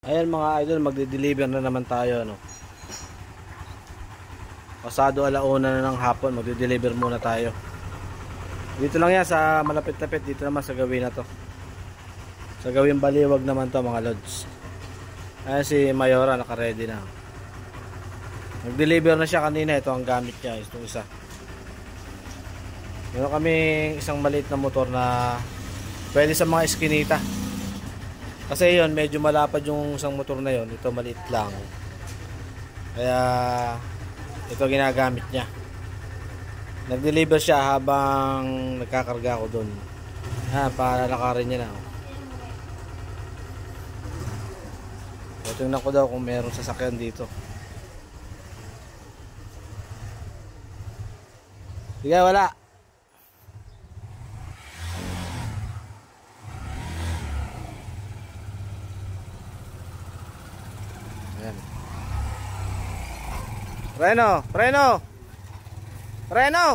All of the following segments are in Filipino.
Ayan mga idol, magde-deliver na naman tayo, no. Pasado 1:00 na ng hapon, magde-deliver muna tayo. Dito lang yan sa malapit-lapit, dito naman sa gawin na to. Sa gawin Baliwag naman to mga lods. Ayan si Mayora, naka-ready na. Nag-deliver na siya kanina, ito ang gamit niya, itong isa. Meron kaming isang maliit na motor na pwede sa mga eskinita. Kasi yun, medyo malapad yung isang motor na yun. Ito maliit lang. Kaya ito ginagamit niya. Nag-deliver siya habang nagkakarga ako doon. Para lakarin niya na. Tingnan ko daw kung meron sasakyan dito. Sige, wala. Ayan. Preno!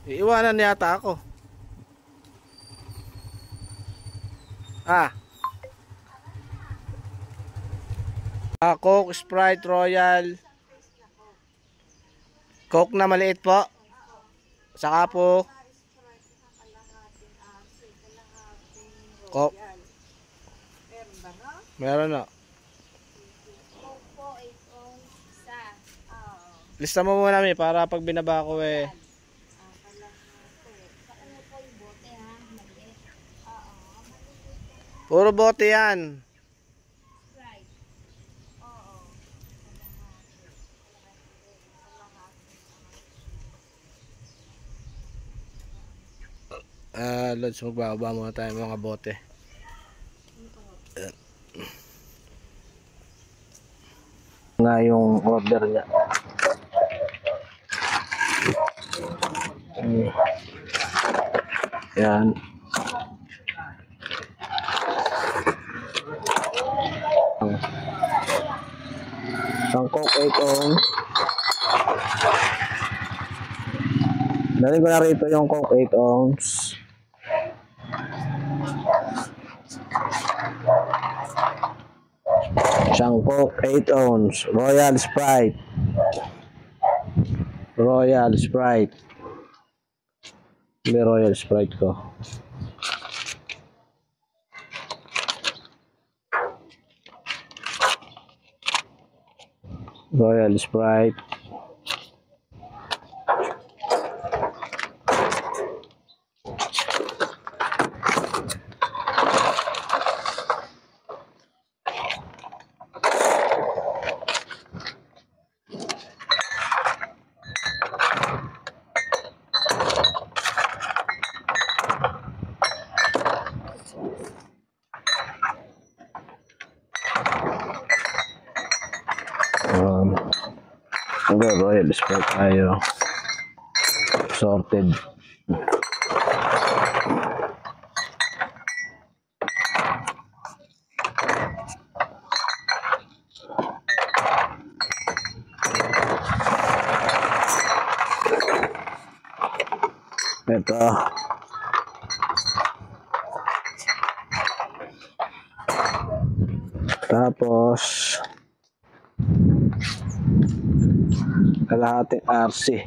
Iiwanan yata ako. Coke, Sprite, Royal. Coke na maliit po. Saka po Coke. Meron na. Lista mo muna mi para pag binaba ko puro bote yan. Lods, magbababa muna tayo mga bote. Nga yung order niya. Yan. Ang Coke 8 ounce. Dali ko na rito yung Coke 8 ounce. Isang Coke 8 ounce. Royal Sprite. May Royal Sprite ko. Royal Sprite. Royal Sprite tayo. Sorted. Ito. Tapos kalahating RC.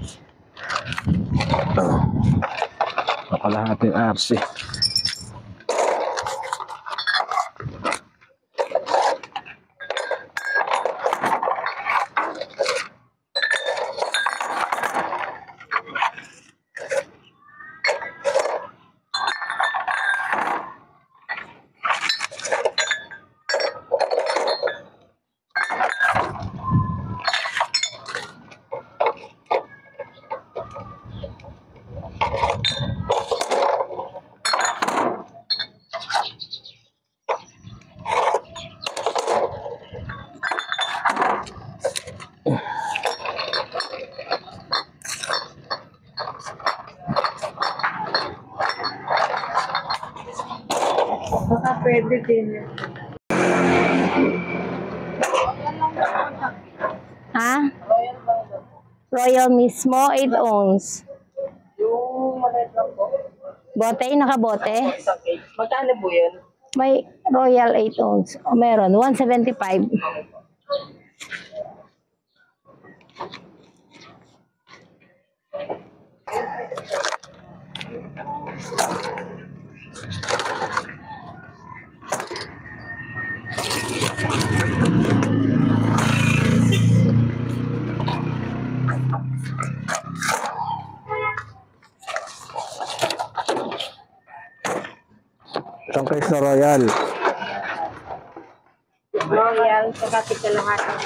Kalahating RC. Baka pwede din. Ha? Royal mismo, 8 ounce. Yung maliit lang po. Bote, nakabote. Magkano po yan? May Royal 8 ounce. O, meron. 175. Isang case na Royal. Royal, saka tikalahatan.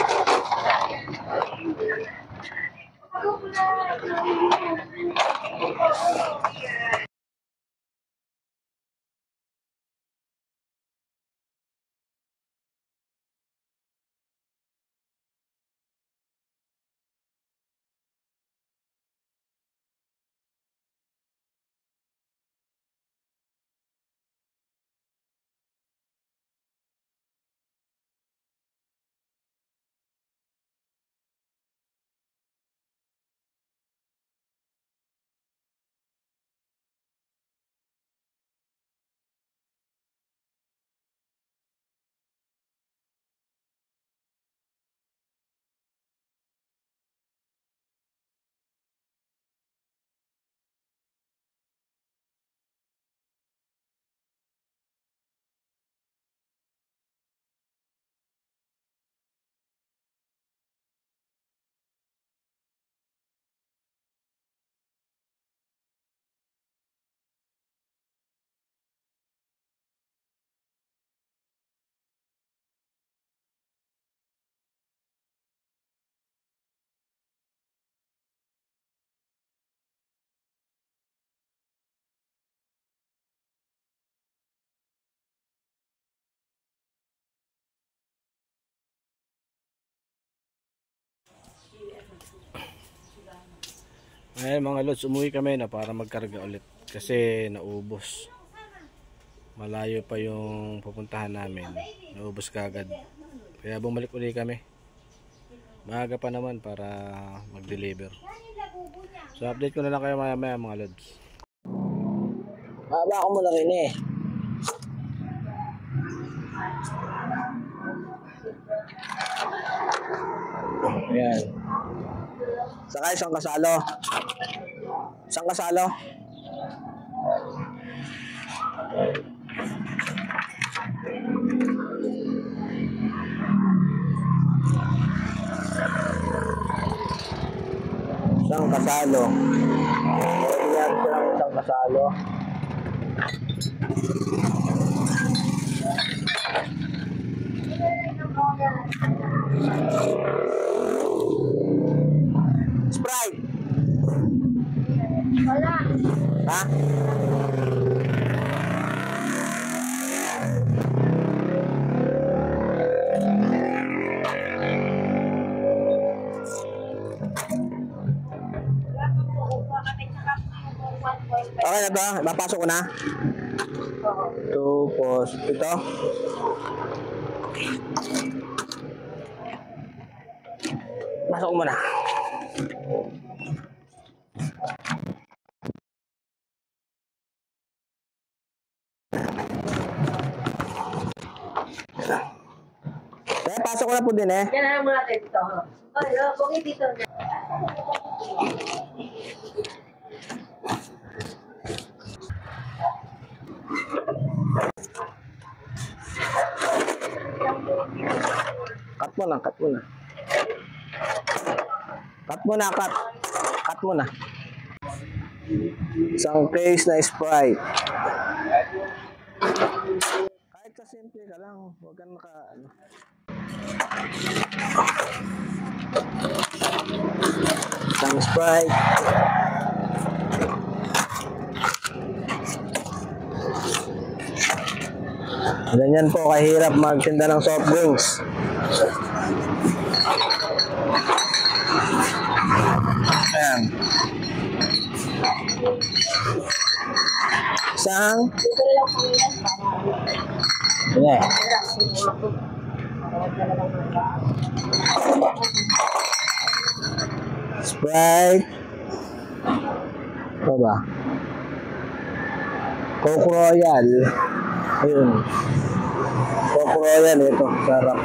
Ayan mga lods, umuwi kami na para magkarga ulit kasi naubos. Malayo pa yung pupuntahan namin, naubos kagad. Kaya bumalik ulit kami. Maaga pa naman para mag-deliver. So update ko na lang kayo maya maya mga lods. Haba ako muna rin eh. Ayan. Saka isang kasalo. Isang kasalo. Isang kasalo. Ayan silang isang kasalo. Sprite. Wala. Ha? Okay na ba? Mapasok ko na? 2 pos. Ito? Pasok mo na. Pasok ko na po din eh. Yan na lang muna tayo dito. Ay, kung dito. Cut mo na, cut mo na. Cut mo na, cut. Cut mo na. Isang case na Sprite. Kahit sa simple ka lang, huwag kang ano. Isang Sprite. Ganyan po kahirap magtinda ng soft drinks. Ayan. Isang yeah. Sprite. Ano ba? Coke Royal. Ayun. Kokro yan, ito. Sarap.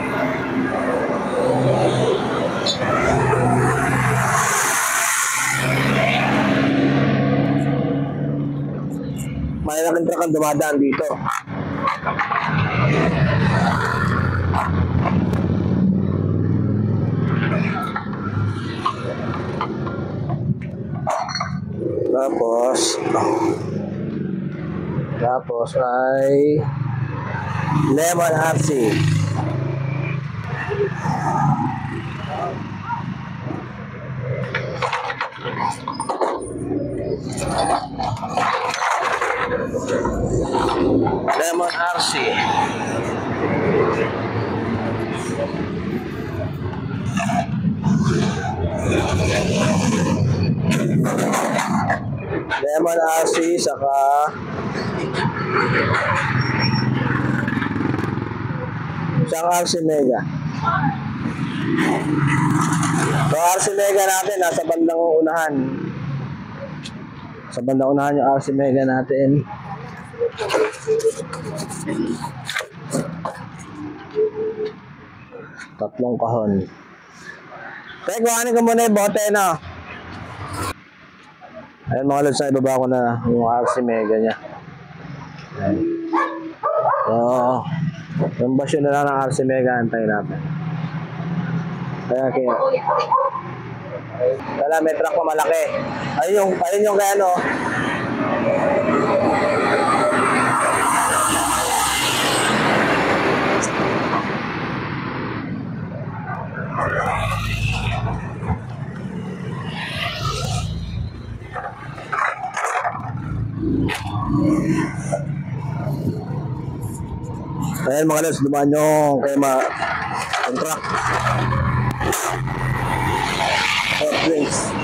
Malaking truck ang dumadaan dito. Tapos ay Lemon RC. Lemon RC. Lemon RC saka RC Mega. So RC Mega natin nasa bandang unahan. Sa bandang unahan yung RC Mega natin. Tatlong kahon. Kaya kuhanin ko muna yung bote na. Ayun mga lods, ibaba ko na yung RC Mega nya. So, yung basyo na lang ng RC Mega, antayin natin. Kaya wala, may truck pa malaki. Ayun yung kaya ano. Ayan mga lods, dumaan yung kaya yung truck. Hot drinks.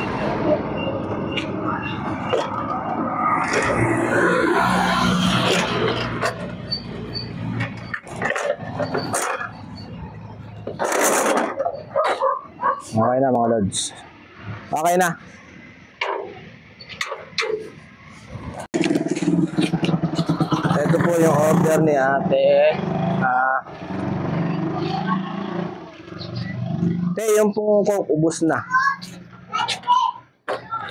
Okay na mga lods. Okay na. Ito po yung order ni ate. Yung pong Coke, ubos na.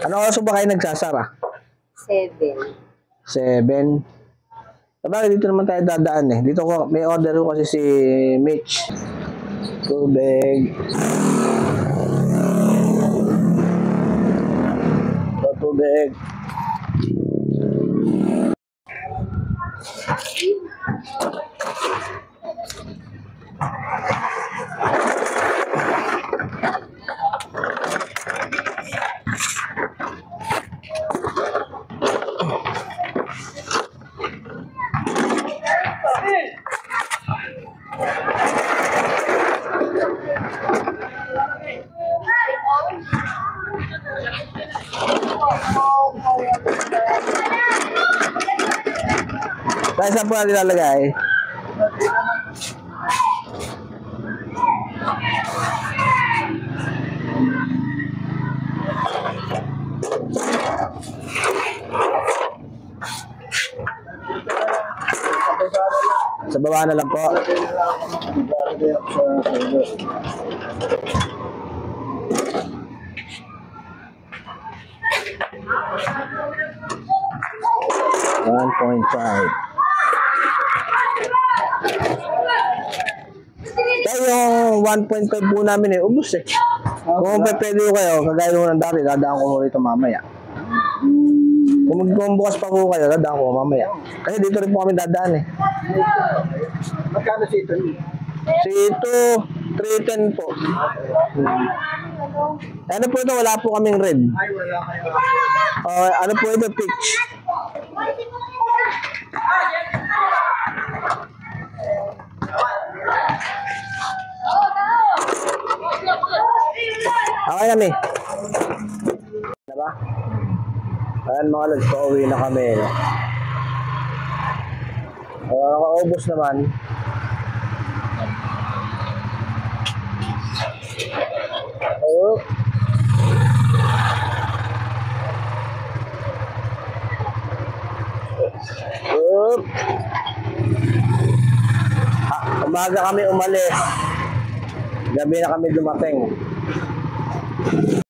Ano oras ba kayo nagsasara? 7. Sabagay, dito naman tayo dadaan eh. Dito ko, may order ko kasi si Mitch. Tubig. Tubig. Dahil saan po natin lalagay? Sa baba na lang po. $1.5. Kaya yung 1.5 po namin eh, ubos eh. Kung pwede kayo, kagaya nung ng dati, dadaan ko rito mamaya. Kung bukas pa po kayo, dadaan ko mamaya. Kasi dito rin po kami dadaan eh. Magkano si ito? Si ito, 310 po. Ano po ito, wala po kaming red. Ay, wala kayo. Ano po ito, peach. Okay kami. Diba? Ayan mga lods, pauwi na kami. No? Nakaubos naman. Oh. Oh. Umaga kami umalis. Gabi na kami dumating.